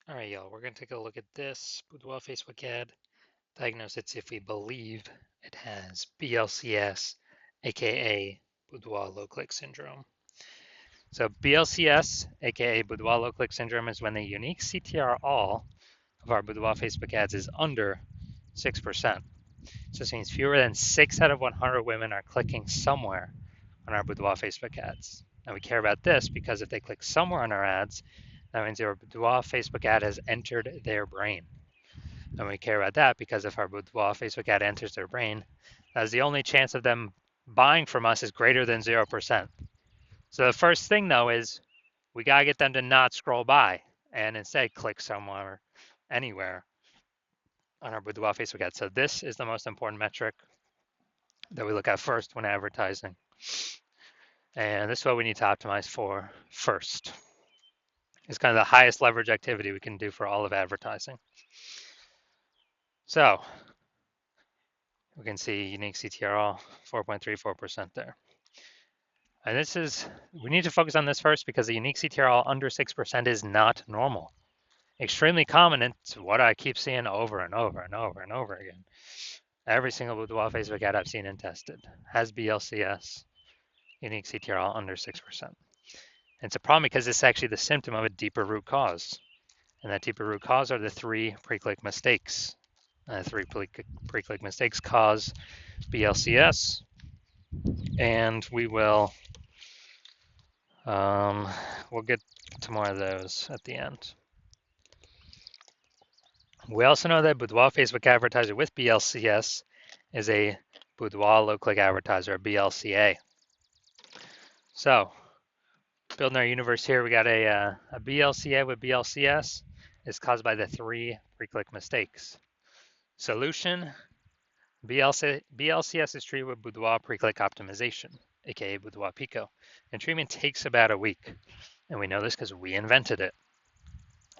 All right, y'all, we're going to take a look at this Boudoir Facebook ad. Diagnose it if we believe it has BLCS, aka Boudoir low click syndrome. So BLCS, aka Boudoir low click syndrome, is when the unique CTR all of our Boudoir Facebook ads is under 6%. So this means fewer than 6 out of 100 women are clicking somewhere on our Boudoir Facebook ads. And we care about this because if they click somewhere on our ads, that means your Boudoir Facebook ad has entered their brain. And we care about that because if our Boudoir Facebook ad enters their brain, that's the only chance of them buying from us is greater than 0%. So the first thing though is we gotta get them to not scroll by and instead click somewhere, anywhere on our Boudoir Facebook ad. So this is the most important metric that we look at first when advertising. And this is what we need to optimize for first. It's kind of the highest leverage activity we can do for all of advertising. So we can see unique CTRL 4.34% there. And this is, we need to focus on this first because the unique CTRL under 6% is not normal. Extremely common, and it's what I keep seeing over and over and over and over again. Every single Boudoir Facebook ad I've seen and tested has BLCS, unique CTRL under 6%. And it's a problem because it's actually the symptom of a deeper root cause. And that deeper root cause are the 3 pre-click mistakes. 3 pre-click mistakes cause BLCS, and we'll get to more of those at the end. We also know that Boudoir Facebook advertiser with BLCS is a Boudoir low click advertiser, a BLCA. So building our universe here, we got a BLCA with BLCS is caused by the 3 pre-click mistakes. Solution, BLCS is treated with Boudoir pre-click optimization, aka Boudoir Pico, and treatment takes about a week. And we know this because we invented it.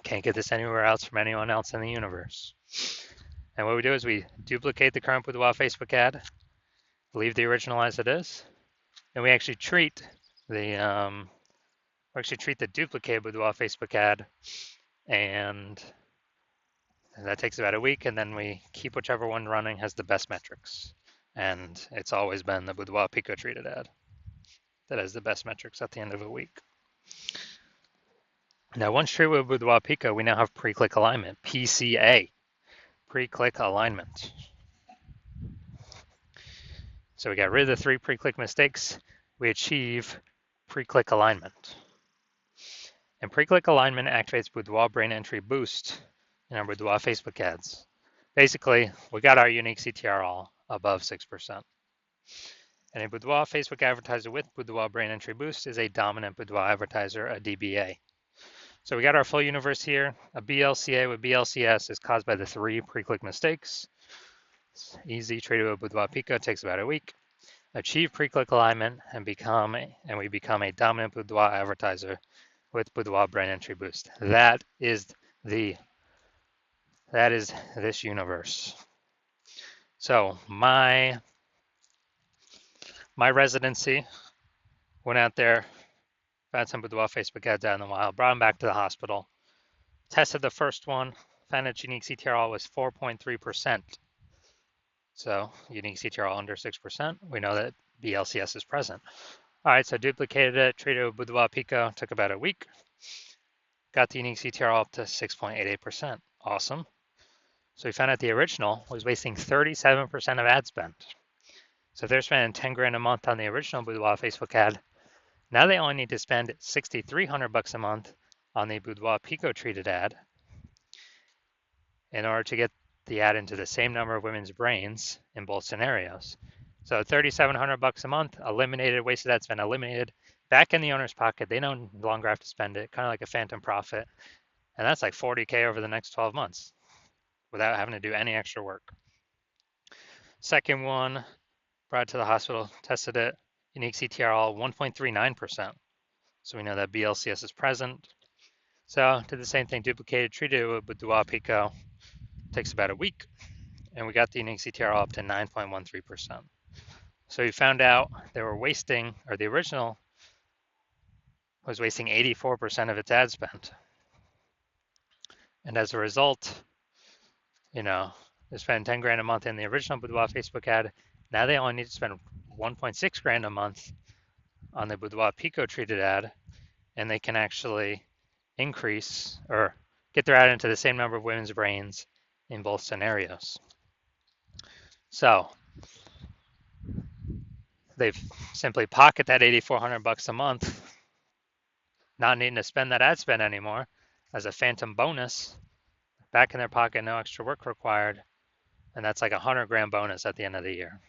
Can't get this anywhere else from anyone else in the universe. And what we do is we duplicate the current Boudoir Facebook ad, leave the original as it is, and we actually treat the duplicated Boudoir Facebook ad, and that takes about a week, and then we keep whichever one running has the best metrics. And it's always been the Boudoir Pico treated ad that has the best metrics at the end of a week. Now, once treated with Boudoir Pico, we now have pre-click alignment, PCA, pre-click alignment. So we got rid of the 3 pre-click mistakes. We achieve pre-click alignment. And pre-click alignment activates Boudoir brain entry boost in our Boudoir Facebook ads. Basically, we got our unique CTR all above 6%. And a Boudoir Facebook advertiser with Boudoir brain entry boost is a dominant Boudoir advertiser, a DBA. So we got our full universe here. A BLCA with BLCS is caused by the 3 pre-click mistakes. It's easy, treated with Boudoir Pico, takes about a week. Achieve pre-click alignment and we become a dominant Boudoir advertiser with Boudoir brain entry boost. That is this universe. So my residency went out there, found some Boudoir Facebook ads out in the wild, brought them back to the hospital, tested the first one, found its unique CTRL was 4.3%. So unique CTRL under 6%. We know that BLCS is present. All right, so duplicated it, treated with Boudoir Pico, took about a week. Got the unique CTRL up to 6.88%. Awesome. So we found out the original was wasting 37% of ad spend. So if they're spending 10 grand a month on the original Boudoir Facebook ad, now they only need to spend 6,300 bucks a month on the Boudoir Pico treated ad in order to get the ad into the same number of women's brains in both scenarios. So 3,700 bucks a month, eliminated, wasted ad spend, eliminated, back in the owner's pocket. They no longer have to spend it, kind of like a phantom profit. And that's like 40K over the next 12 months without having to do any extra work. Second one, brought it to the hospital, tested it, unique CTRL 1.39%. So we know that BLCS is present. So did the same thing, duplicated, treated with Boudoir Pico, takes about a week, and we got the unique CTRL up to 9.13%. So we found out they were wasting, or the original was wasting 84% of its ad spend. And as a result, you know, they spend 10 grand a month in the original Boudoir Facebook ad. Now they only need to spend 1.6 grand a month on the Boudoir Pico treated ad, and they can actually increase or get their ad into the same number of women's brains in both scenarios. So they've simply pocket that $8,400 a month, not needing to spend that ad spend anymore as a phantom bonus, back in their pocket, no extra work required, and that's like a 100 grand bonus at the end of the year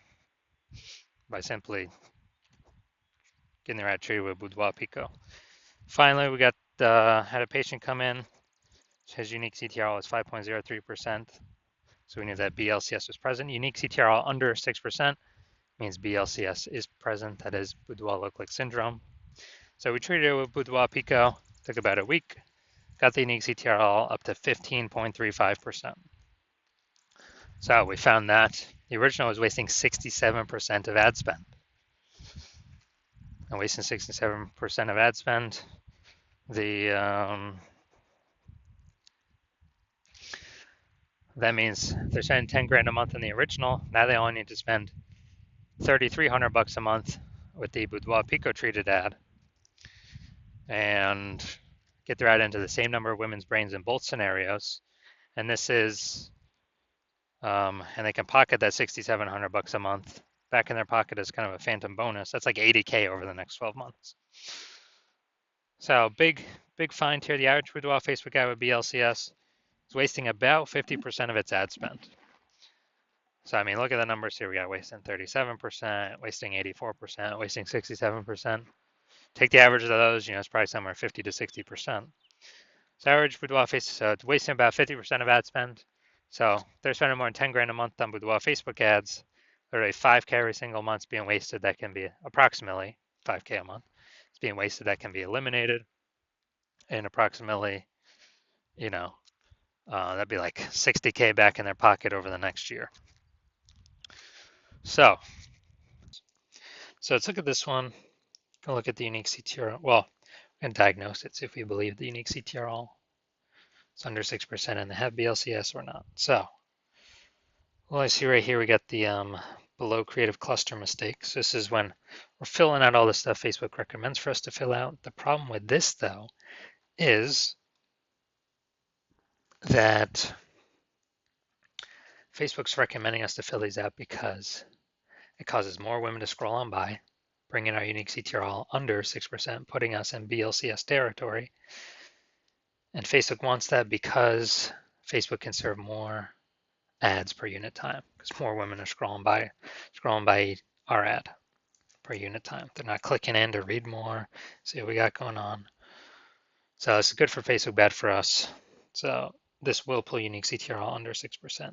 by simply getting their ad treated with Boudoir Pico. Finally, we got had a patient come in. His unique CTRL is 5.03%. So we knew that BLCS was present. Unique CTRL under 6% means BLCS is present. That is Boudoir look-like syndrome. So we treated it with Boudoir Pico. Took about a week. Got the unique CTRL up to 15.35%. So we found that the original was wasting 67% of ad spend. And wasting 67% of ad spend, that means they're spending 10 grand a month in the original. Now they only need to spend $3,300 a month with the Boudoir Pico treated ad and get their ad into the same number of women's brains in both scenarios. And this is, and they can pocket that $6,700 a month back in their pocket as kind of a phantom bonus. That's like 80K over the next 12 months. So big find here. The average Boudoir Facebook ad with BLCS is wasting about 50% of its ad spend. So, I mean, look at the numbers here. We got wasting 37%, wasting 84%, wasting 67%. Take the average of those, it's probably somewhere 50 to 60%. So average Boudoir Facebook, so it's wasting about 50% of ad spend. So they're spending more than 10 grand a month on Boudoir Facebook ads. Literally 5K every single month being wasted. That can be approximately 5K a month. It's being wasted. That can be eliminated. And approximately, that'd be like 60K back in their pocket over the next year. So let's look at this one. Go look at the unique CTRL. Well, we can diagnose it, see if we believe the unique CTRL is under 6% and they have BLCS or not. So, well, I see right here we got the below creative cluster mistakes. This is when we're filling out all the stuff Facebook recommends for us to fill out. The problem with this, though, is that Facebook's recommending us to fill these out because it causes more women to scroll on by, bringing our unique CTRL under 6%, putting us in BLCS territory. And Facebook wants that because Facebook can serve more ads per unit time because more women are scrolling by our ad per unit time. They're not clicking in to read more, see what we got going on. So this is good for Facebook, bad for us. So this will pull unique CTRL under 6%.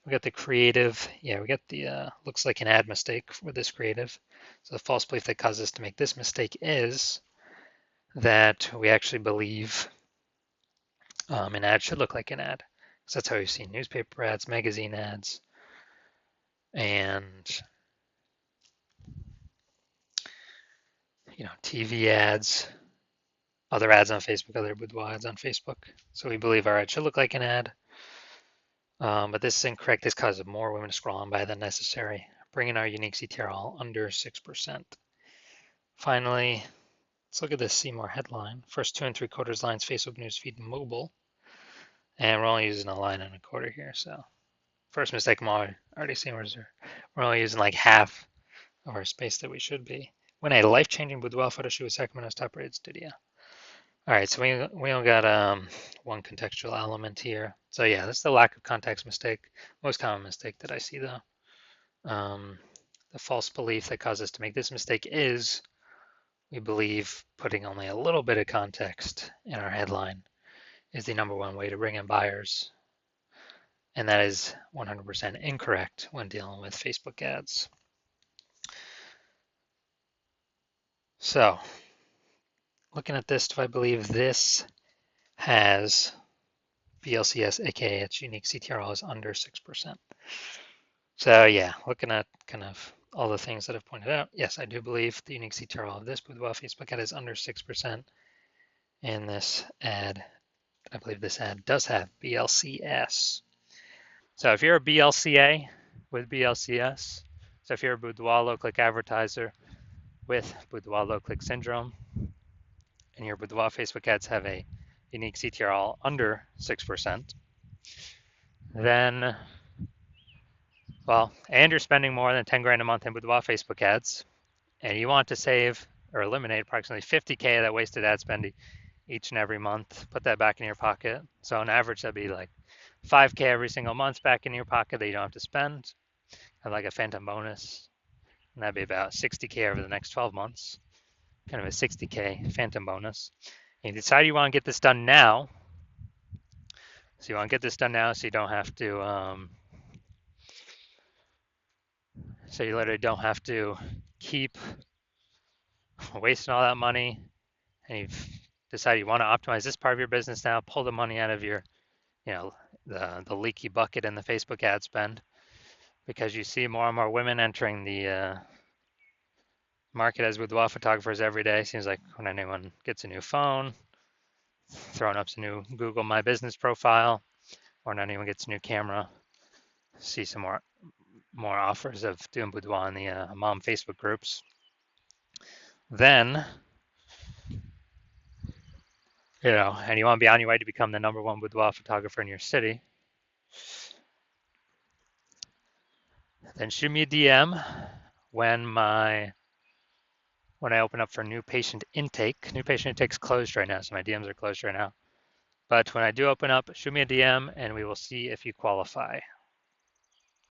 We got the creative. Yeah, we got the looks like an ad mistake with this creative. So the false belief that causes us to make this mistake is that we actually believe an ad should look like an ad. So that's how we've seen newspaper ads, magazine ads, and TV ads, other ads on Facebook, other boudoir ads on Facebook. So we believe our ad should look like an ad. But this is incorrect. This causes more women to scroll on by than necessary, bringing our unique CTRL under 6%. Finally, let's look at this See More headline. First 2 3/4 lines, Facebook newsfeed mobile. And we're only using a line and a quarter here. So first mistake I'm already seeing we're only using like half of our space that we should be. When a life-changing boudoir photo shoot with Sacramento's top-rated studio. All right, so we only got one contextual element here. So yeah, that's the lack of context mistake. Most common mistake that I see though. The false belief that causes us to make this mistake is we believe putting only a little bit of context in our headline is the number one way to bring in buyers. And that is 100% incorrect when dealing with Facebook ads. So looking at this, do I believe this has BLCS, aka its unique CTRL is under 6%? So yeah, looking at kind of all the things that I've pointed out, yes, I do believe the unique CTRL of this Boudoir Facebook ad is under 6%, and this ad I believe this ad does have BLCS. So if you're a BLCA with BLCS, so if you're a Boudoir low-click advertiser with Boudoir low-click syndrome, and your Boudoir Facebook ads have a unique CTRL under 6%, then, well, and you're spending more than 10 grand a month in Boudoir Facebook ads, and you want to save or eliminate approximately 50K of that wasted ad spend each and every month, put that back in your pocket. So on average, that'd be like 5K every single month back in your pocket that you don't have to spend, and like a phantom bonus. And that'd be about 60K over the next 12 months, kind of a 60K phantom bonus. And you decide you want to get this done now. So you want to get this done now so you don't have to, so you literally don't have to keep wasting all that money. And you've decided you want to optimize this part of your business now, pull the money out of your, the leaky bucket in the Facebook ad spend, because you see more and more women entering the market as boudoir photographers every day. Seems like when anyone gets a new phone, throwing up some new Google My Business profile, or when anyone gets a new camera, see some more offers of doing boudoir in the mom Facebook groups. Then, and you want to be on your way to become the #1 boudoir photographer in your city, then shoot me a DM when I open up for new patient intake. New patient intake's closed right now, so my DMs are closed right now. But when I do open up, shoot me a DM and we will see if you qualify.